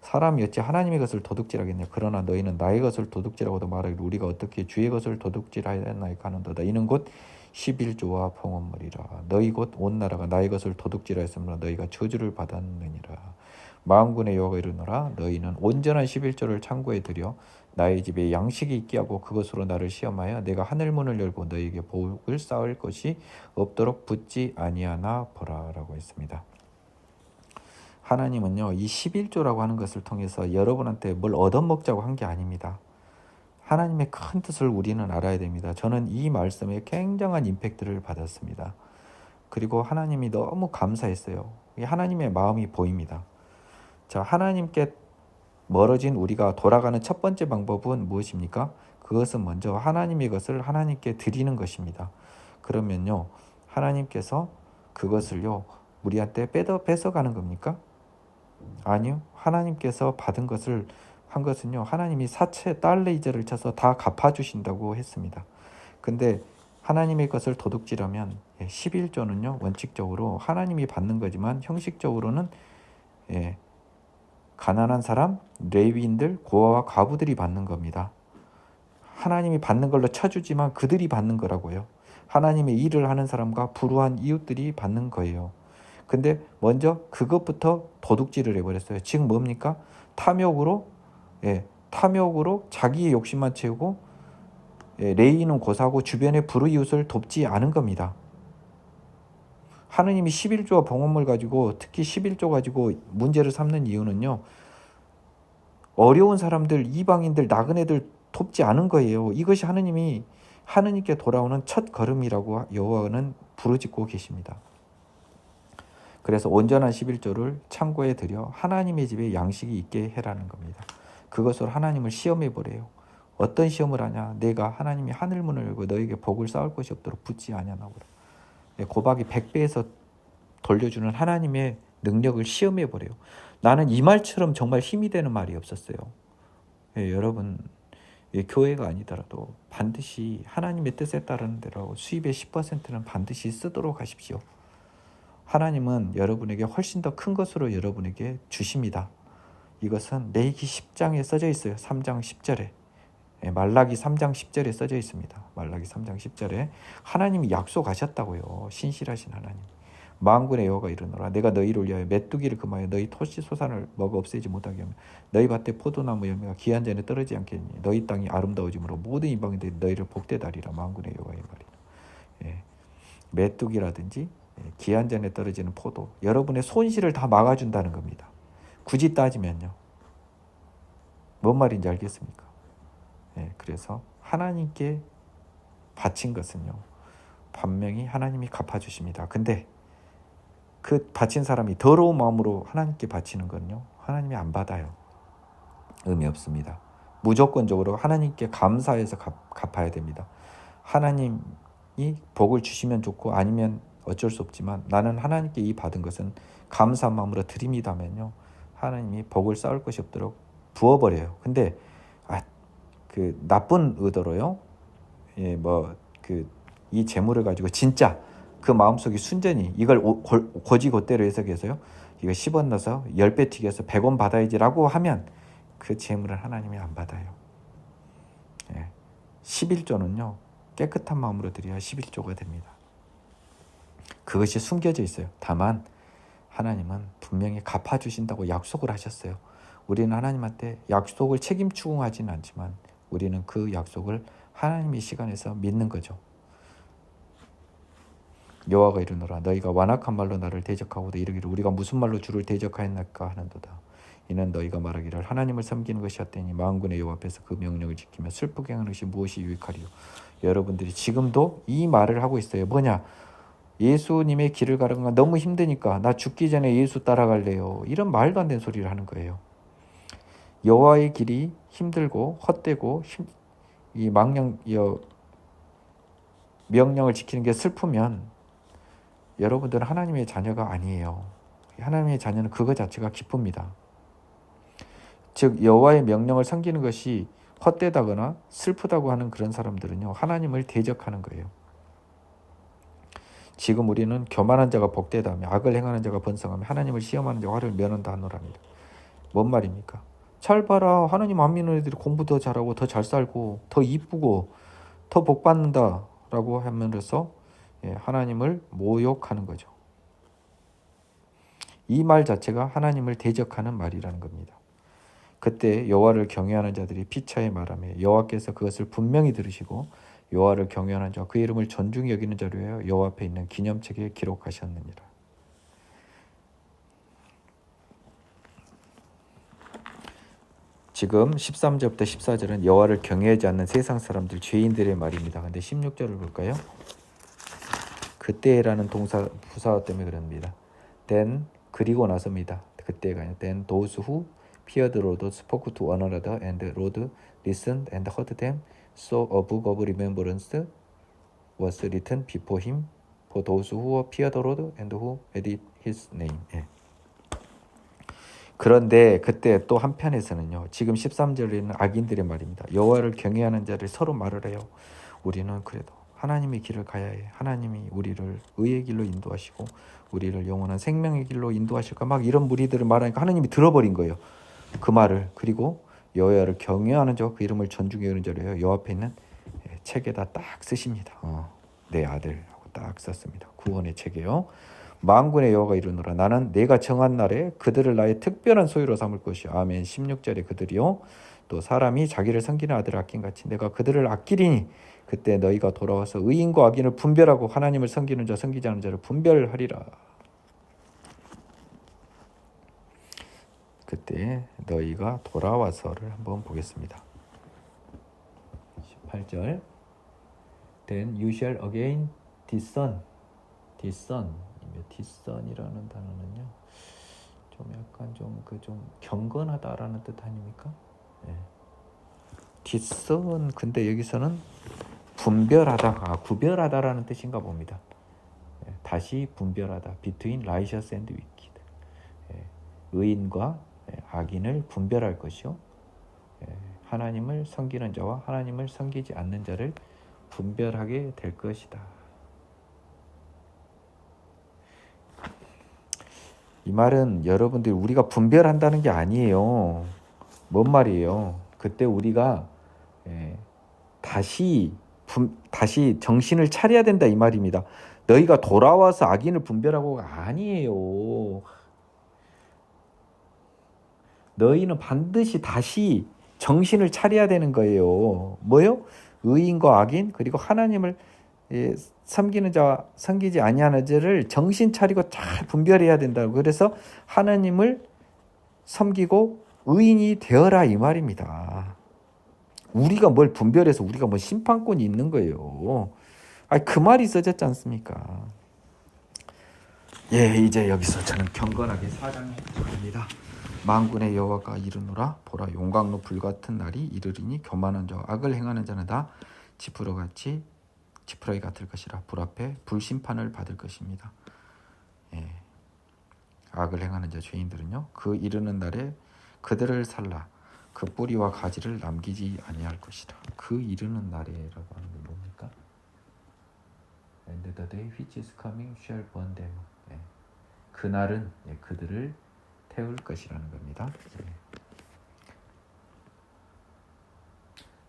사람이 어찌 하나님의 것을 도둑질하겠냐. 그러나 너희는 나의 것을 도둑질하고도 말하기를 우리가 어떻게 주의 것을 도둑질하였나이까 하는도다. 이는 곧 11조와 봉헌물이라. 너희 곧 온 나라가 나의 것을 도둑질하였으므로 너희가 저주를 받았느니라. 만군의 여호와가 이르노라. 너희는 온전한 11조를 창고에 들여 나의 집에 양식이 있게 하고 그것으로 나를 시험하여 내가 하늘 문을 열고 너희에게 복을 쌓을 것이 없도록 붙지 아니하나 보라라고 했습니다. 하나님은요, 이 11조라고 하는 것을 통해서 여러분한테 뭘 얻어먹자고 한 게 아닙니다. 하나님의 큰 뜻을 우리는 알아야 됩니다. 저는 이 말씀에 굉장한 임팩트를 받았습니다. 그리고 하나님이 너무 감사했어요. 하나님의 마음이 보입니다. 자, 하나님께 멀어진 우리가 돌아가는 첫 번째 방법은 무엇입니까? 그것은 먼저 하나님의 것을 하나님께 드리는 것입니다. 그러면요, 하나님께서 그것을요, 우리한테 뺏어가는 겁니까? 아니요. 하나님께서 받은 것을 한 것은요, 하나님이 사채 달러이자를 쳐서 다 갚아주신다고 했습니다. 근데 하나님의 것을 도둑질하면 11조는요, 원칙적으로 하나님이 받는 거지만 형식적으로는 가난한 사람, 레위인들, 고아와 과부들이 받는 겁니다. 하나님이 받는 걸로 쳐주지만 그들이 받는 거라고요. 하나님의 일을 하는 사람과 불우한 이웃들이 받는 거예요. 근데 먼저 그것부터 도둑질을 해버렸어요. 지금 뭡니까? 탐욕으로 자기의 욕심만 채우고 레위인은 고사하고 주변의 불우이웃을 돕지 않은 겁니다. 하느님이 11조와 봉헌물 가지고 특히 11조 가지고 문제를 삼는 이유는요. 어려운 사람들, 이방인들, 나그네들 돕지 않은 거예요. 이것이 하느님께 돌아오는 첫 걸음이라고 여호와는 부르짖고 계십니다. 그래서 온전한 11조를 창고에 들여 하나님의 집에 양식이 있게 해라는 겁니다. 그것으로 하나님을 시험해 보래요. 어떤 시험을 하냐? 내가 하나님이 하늘문을 열고 너에게 복을 쌓을 것이 없도록 붙지 아니하나 보라. 고박이 100배에서 돌려주는 하나님의 능력을 시험해 보래요. 나는 이 말처럼 정말 힘이 되는 말이 없었어요. 여러분, 교회가 아니더라도 반드시 하나님의 뜻에 따르는 대로 수입의 10%는 반드시 쓰도록 하십시오. 하나님은 여러분에게 훨씬 더 큰 것으로 여러분에게 주십니다. 이것은 레위기 10장에 써져 있어요. 3장 10절에. 말라기 3장 10절에 써져 있습니다. 말라기 3장 10절에 하나님이 약속하셨다고요. 신실하신 하나님. 만군의 여호와가 이르노라. 내가 너희를 위하여 메뚜기를 금하여 너희 토시 소산을 먹어 없애지 못하게 하며 너희 밭에 포도나무 열매가 기한 전에 떨어지지 않겠니. 너희 땅이 아름다워지므로 모든 이방인들이 너희를 복되다리라. 만군의 여호와의 말이라. 메뚜기라든지 기한 전에 떨어지는 포도, 여러분의 손실을 다 막아준다는 겁니다. 굳이 따지면요. 뭔 말인지 알겠습니까? 그래서 하나님께 바친 것은요. 분명히 하나님이 갚아주십니다. 근데 그 바친 사람이 더러운 마음으로 하나님께 바치는 건요. 하나님이 안 받아요. 의미 없습니다. 무조건적으로 하나님께 감사해서 갚아야 됩니다. 하나님이 복을 주시면 좋고 아니면 어쩔 수 없지만 나는 하나님께 이 받은 것은 감사한 마음으로 드립니다면요. 하나님이 복을 쌓을 것이 없도록 부어버려요. 근데 그 나쁜 의도로요. 이 재물을 가지고 진짜 그 마음속에 순전히 이걸 고지고대로 해석해서요. 이거 10원 넣어서 10배 튀겨서 100원 받아야지라고 하면 그 재물은 하나님이 안 받아요. 11조는요. 깨끗한 마음으로 드려야 11조가 됩니다. 그것이 숨겨져 있어요. 다만 하나님은 분명히 갚아주신다고 약속을 하셨어요. 우리는 하나님한테 약속을 책임 추궁하지는 않지만 우리는 그 약속을 하나님의 시간에서 믿는 거죠. 여호와가 이르노라. 너희가 완악한 말로 나를 대적하고도 이르기를 우리가 무슨 말로 주를 대적하였나이까 하는도다. 이는 너희가 말하기를 하나님을 섬기는 것이 헛되니 만군의 여호와 앞에서 그 명령을 지키며 슬프게 하는 것이 무엇이 유익하리요. 여러분들이 지금도 이 말을 하고 있어요. 뭐냐? 예수님의 길을 가는 건 너무 힘드니까 나 죽기 전에 예수 따라갈래요. 이런 말도 안 되는 소리를 하는 거예요. 여호와의 길이 힘들고 헛되고 이 명령을 지키는 게 슬프면 여러분들은 하나님의 자녀가 아니에요. 하나님의 자녀는 그거 자체가 기쁩니다. 즉 여호와의 명령을 섬기는 것이 헛되다거나 슬프다고 하는 그런 사람들은요, 하나님을 대적하는 거예요. 지금 우리는 교만한 자가 복되다며 악을 행하는 자가 번성하며 하나님을 시험하는 자가 화를 면한다 하노랍니다. 뭔 말입니까? 잘 봐라, 하나님 안 믿는 애들이 공부 더 잘하고 더 잘 살고 더 이쁘고 더 복받는다 라고 하면서 하나님을 모욕하는 거죠. 이 말 자체가 하나님을 대적하는 말이라는 겁니다. 그때 여호와를 경외하는 자들이 피차에 말하며 여호와께서 그것을 분명히 들으시고 여호와를 경외하는 자 그 이름을 존중히 여기는 자로 하여 여호와 앞에 있는 기념책에 기록하셨느니라. 지금 13절부터 14절은 여호와를 경외하지 않는 세상 사람들 죄인들의 말입니다. 근데 16절을 볼까요? 그때라는 동사 부사 때문에 그럽니다. Then 그리고 나서입니다. 그때가 아니라 Then those who feared the Lord spoke to one another and the Lord listened and heard them. So a book of remembrance was written before him for those who feared the Lord and who had his name. 그런데 그때 또 한편에서는요. 지금 13절에는 악인들의 말입니다. 여호와를 경외하는 자를 서로 말을 해요. 우리는 그래도 하나님의 길을 가야 해. 하나님이 우리를 의의 길로 인도하시고 우리를 영원한 생명의 길로 인도하실까 막 이런 무리들을 말하니까 하나님이 들어버린 거예요. 그 말을. 그리고 여호와를 경외하는 자 그 이름을 존중해 여는 자로요. 여호와 앞에 있는 책에다 딱 쓰십니다. 내 아들 하고 딱 썼습니다. 구원의 책이요. 만군의 여호와가 이르노라 나는 내가 정한 날에 그들을 나의 특별한 소유로 삼을 것이요. 아멘. 16절에 그들이요. 또 사람이 자기를 섬기는 아들을 아낀 같이 내가 그들을 아끼리니 그때 너희가 돌아와서 의인과 악인을 분별하고 하나님을 섬기는 자 섬기지 않는 자를 분별하리라. 그때 너희가 돌아와서를 한번 보겠습니다. 18절 Then you shall again discern. discern이라는 단어는요. 좀 약간 좀 경건하다라는 뜻 아닙니까? discern 근데 여기서는 분별하다, 구별하다라는 뜻인가 봅니다. 다시 분별하다. between righteous and wicked. 의인과 악인을 분별할 것이요. 하나님을 섬기는 자와 하나님을 섬기지 않는 자를 분별하게 될 것이다. 이 말은 여러분들이 우리가 분별한다는 게 아니에요. 뭔 말이에요? 그때 우리가 다시 정신을 차려야 된다 이 말입니다. 너희가 돌아와서 악인을 분별하고가 아니에요. 너희는 반드시 다시 정신을 차려야 되는 거예요. 뭐요? 의인과 악인 그리고 하나님을 섬기는 자와 섬기지 아니하는 자를 정신 차리고 잘 분별해야 된다고. 그래서 하나님을 섬기고 의인이 되어라 이 말입니다. 우리가 뭘 분별해서 우리가 뭐 심판권이 있는 거예요. 그 말이 써졌지 않습니까? 이제 여기서 저는 경건하게 사장에 합니다. 만군의 여호와가 이르노라 보라 용광로 불같은 날이 이르리니 교만한 자와 악을 행하는 자는 다 지푸라기 같을 것이라 불 앞에 불심판을 받을 것입니다. 악을 행하는 자 죄인들은요 그 이르는 날에 그들을 살라 그 뿌리와 가지를 남기지 아니할 것이라. 그 이르는 날에라고 하는 게 뭡니까? And the day which is coming shall burn them. 그날은 그들을 태울 것이라는 겁니다.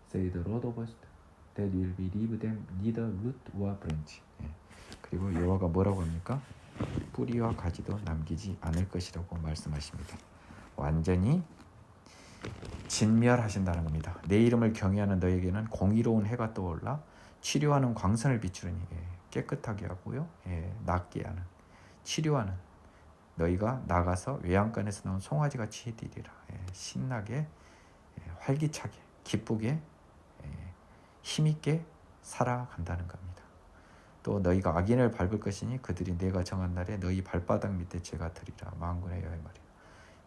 Say the Lord of hosts that will be leave them neither root or branch. 그리고 여호와가 뭐라고 합니까? 뿌리와 가지도 남기지 않을 것이라고 말씀하십니다. 완전히 진멸하신다는 겁니다. 내 이름을 경외하는 너에게는 공의로운 해가 떠올라 치료하는 광선을 비추르니 깨끗하게 하고요. 낫게 하는 치료하는 너희가 나가서 외양간에서 나온 송아지같이 되리라. 신나게 활기차게 기쁘게 힘있게 살아간다는 겁니다. 또 너희가 악인을 밟을 것이니 그들이 내가 정한 날에 너희 발바닥 밑에 죄가 들이라. 만군의 여호와의 말이야.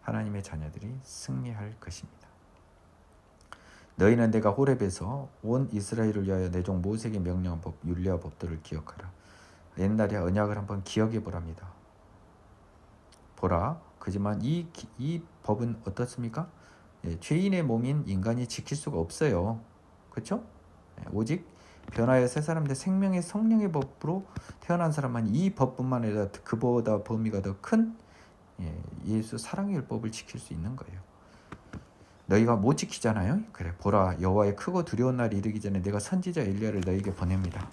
하나님의 자녀들이 승리할 것입니다. 너희는 내가 호렙에서 온 이스라엘을 위하여 내 종 모세에게 명령한 법 율례와 법도를 기억하라. 옛날의 언약을 한번 기억해 보랍니다. 보라, 그지만 이 법은 어떻습니까? 죄인의 몸인 인간이 지킬 수가 없어요. 그렇죠? 오직 변화여 새 사람 된 생명의 성령의 법으로 태어난 사람만 이 법뿐만 아니라 그보다 범위가 더 큰 예수 사랑의 율법을 지킬 수 있는 거예요. 너희가 못 지키잖아요. 그래 보라 여호와의 크고 두려운 날이 이르기 전에 내가 선지자 엘리야를 너희에게 보냅니다.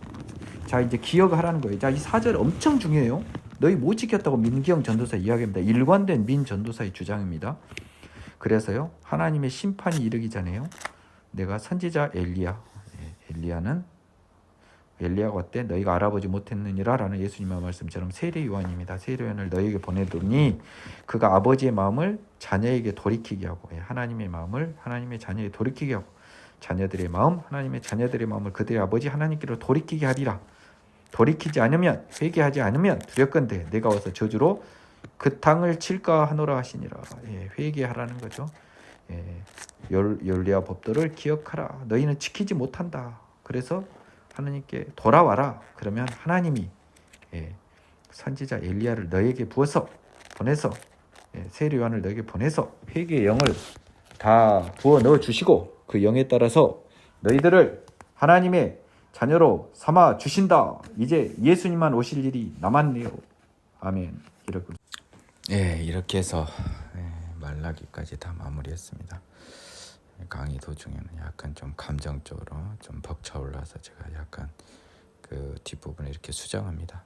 자 이제 기억하라는 거예요. 자 이 4절 엄청 중요해요. 너희 못 지켰다고 민기영 전도사 이야기합니다. 일관된 민 전도사의 주장입니다. 그래서요 하나님의 심판이 이르기 전에요 내가 선지자 엘리야가 어때? 너희가 알아보지 못했느니라 라는 예수님의 말씀처럼 세례 요한입니다. 세례 요한을 너희에게 보내더니 그가 아버지의 마음을 자녀에게 돌이키게 하고 하나님의 마음을 하나님의 자녀에게 돌이키게 하고 자녀들의 마음 하나님의 자녀들의 마음을 그들의 아버지 하나님께로 돌이키게 하리라. 돌이키지 않으면 회개하지 않으면 두렵건대 내가 와서 저주로 그 땅을 칠까 하노라 하시니라. 회개하라는 거죠. 율례와 법도를 기억하라. 너희는 지키지 못한다. 그래서 하나님께 돌아와라. 그러면 하나님이 선지자 엘리야를 너에게 보내서 세례 요한을 너에게 보내서 회개의 영을 다 부어 넣어 주시고 그 영에 따라서 너희들을 하나님의 자녀로 삼아 주신다. 이제 예수님만 오실 일이 남았네요. 아멘. 이렇게 해서 말라기까지 다 마무리했습니다. 강의 도중에는 약간 좀 감정적으로 좀 벅차올라서 제가 약간 그 뒷부분에 이렇게 수정합니다.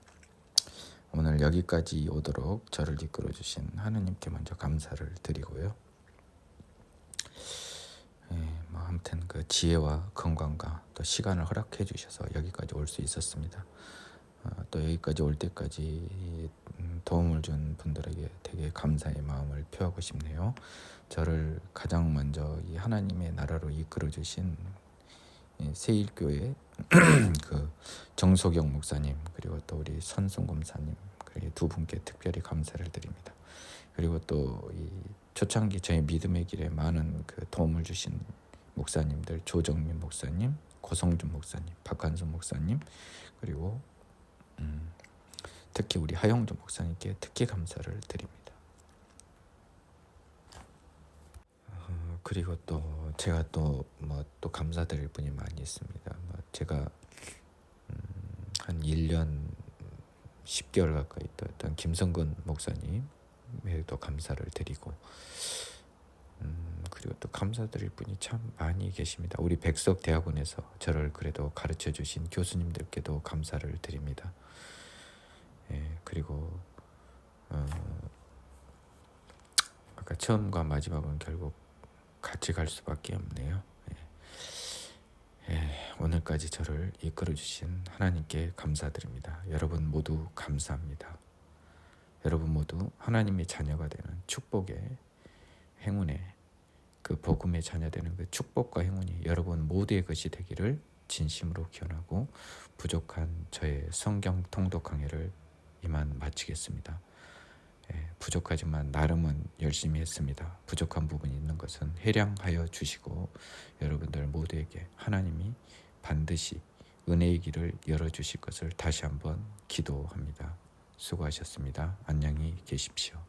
오늘 여기까지 오도록 저를 이끌어 주신 하느님께 먼저 감사를 드리고요. 아무튼 그 지혜와 건강과 또 시간을 허락해 주셔서 여기까지 올 수 있었습니다. 또 여기까지 올 때까지 도움을 준 분들에게 되게 감사의 마음을 표하고 싶네요. 저를 가장 먼저 이 하나님의 나라로 이끌어 주신 세일교회 그 정소경 목사님 그리고 또 우리 선순 검사님 그리고 두 분께 특별히 감사를 드립니다. 그리고 또 이 초창기 저희 믿음의 길에 많은 그 도움을 주신 목사님들 조정민 목사님, 고성준 목사님, 박한수 목사님 그리고 특히 우리 하영조 목사님께 특히 감사를 드립니다. 그리고 또 제가 또 감사드릴 분이 많이 있습니다. 제가 한 1년 10개월 가까이 있던 김성근 목사님에도 감사를 드리고 그리고 또 감사드릴 분이 참 많이 계십니다. 우리 백석대학원에서 저를 그래도 가르쳐 주신 교수님들께도 감사를 드립니다. 그리고 아까 처음과 마지막은 결국 같이 갈 수밖에 없네요. 오늘까지 저를 이끌어 주신 하나님께 감사드립니다. 여러분 모두 감사합니다. 여러분 모두 하나님의 자녀가 되는 축복의 행운의 그 복음의 자녀 되는 그 축복과 행운이 여러분 모두의 것이 되기를 진심으로 기원하고 부족한 저의 성경 통독 강해를 이만 마치겠습니다. 부족하지만 나름은 열심히 했습니다. 부족한 부분이 있는 것은 회량하여 주시고 여러분들 모두에게 하나님이 반드시 은혜의 길을 열어주실 것을 다시 한번 기도합니다. 수고하셨습니다. 안녕히 계십시오.